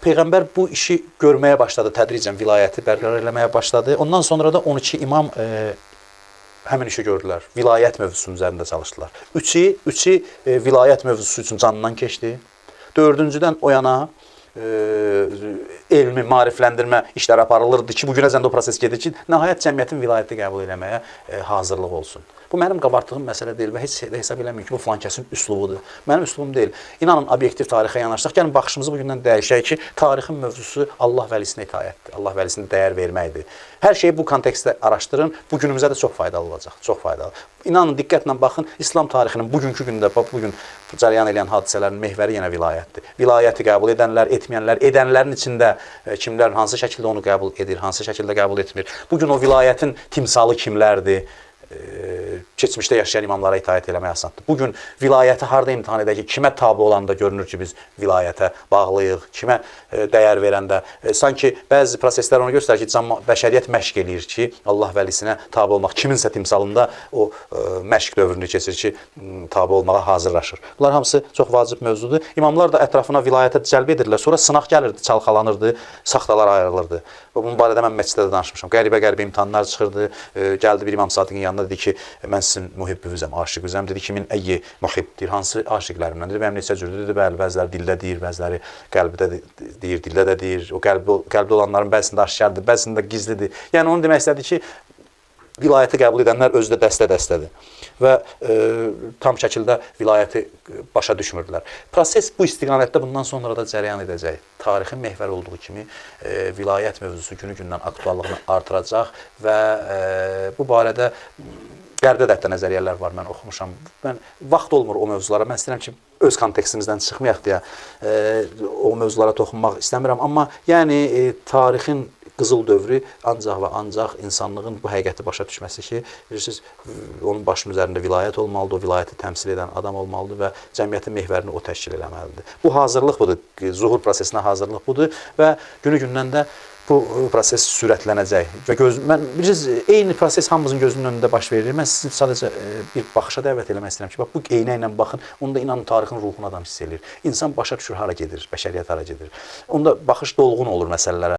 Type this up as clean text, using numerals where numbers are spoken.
Peyğəmbər bu işi görməyə başladı, tədricən vilayəti bərqərar eləməyə başladı. Ondan sonra da 12 imam həmin işi gördülər. Vilayət mövzusunun üzərində çalışdılar. Üçü vilayət mövzusu üçün canından keçdi. Dördüncüdən o yana elmi, maarifləndirmə işləri aparılırdı ki, bu günəcən də o proses gedir ki, nəhayət cəmiyyətin vilayəti qəbul eləməyə hazırlıq olsun. Bu mənim qabartdığım məsələ deyil və heç hesab eləmir ki, bu filankəsin üslubudur. Mənim üslubum deyil. İnanın, obyektiv tarixə yanaşsaq, gəlin baxışımızı bugündən dəyişək ki, tarixin mövzusu Allah vəlisinə itaətdir, Allah vəlisinə dəyər verməkdir. Hər şeyi bu kontekstdə araşdırın, bu günümüzə də çox faydalı olacaq, çox faydalı. İnanın, diqqətlə baxın, İslam tarixinin bugünkü gündə, bugün cərəyan edən hadisələrin mehvəri yenə vilayətdir. Vilayəti qəbul edənlər, etməyənlər, edənlərin içində kimlər hansı şəkildə onu qəbul edir, hansı şəkildə qəbul etmir. Bugün o vilayətin timsalı kimlərdir? Keçmişdə yaşayan imamlara itaət eləmək asandır. Bugün vilayəti harada imtihan edək ki, kimə tabi olanda görünür ki, biz vilayətə bağlıyıq, kimə dəyər verəndə. Sanki bəzi proseslər onu göstərir ki, bəşəriyyət məşq eləyir ki, Allah vəlisinə tabi olmaq, kiminsə timsalında o məşq dövrünü keçir ki, tabi olmağa hazırlaşır. Bunlar hamısı çox vacib mövzudur. İmamlar da ətrafına vilayətə cəlb edirlər, sonra sınaq gəlirdi, çalxalanırdı, saxtalar ayrılırdı. Bunun barədə mən məsciddə də danışmışam. Qəribə imtahanlar çıxırdı, gəldi bir İmam Sadiqin yanına dedi ki, mən sizin mühibbinizəm, aşiqinizəm. Dedi ki, min əyyi mühibb deyir, hansı aşiqlərimdən? Dedi, mənim neçə cürdür? Dedi, bəli, bəziləri dildə deyir, bəziləri qəlbdə deyir, dildə də deyir. O qəlbdə olanların bəzisində aşkardır, bəzisində gizlidir. Yəni, onu demək istədi ki, vilayəti qəbul edənlər özü də dəstə-dəstədir və tam şəkildə vilayəti başa düşmürdülər. Proses bu istiqamətdə bundan sonra da cərəyan edəcək. Tarixin mehvər olduğu kimi vilayət mövzusu günü-gündən aktuallığını artıracaq və bu barədə Qərbdə də hətta nəzəriyyələr var, mən oxumuşam. Vaxt olmur o mövzulara, mən istəyirəm ki, öz kontekstimizdən çıxmayaq deyə o mövzulara toxunmaq istəmirəm. Amma yəni tarixin qızıl dövrü ancaq və ancaq insanlığın bu həqiqəti başa düşməsi ki, bilirsiniz, onun başının üzərində vilayət olmalıdır, o vilayəti təmsil edən adam olmalıdır və cəmiyyətin mehvərini o təşkil eləməlidir. Bu hazırlıq budur, zuhur prosesinə hazırlıq budur və günü-gündən də bu proses sürətlənəcək. Bilirsiniz, eyni proses hamımızın gözünün önündə baş verir. Mən sizi sadəcə bir baxışa dəvət eləmək istəyirəm ki, bu eynə ilə baxın, onda inanın tarixin ruhunu adam hiss edir. İnsan başa düşür, hara gedir, bəşəriyyət hara gedir. Onda baxış dolğun olur məsələlərə.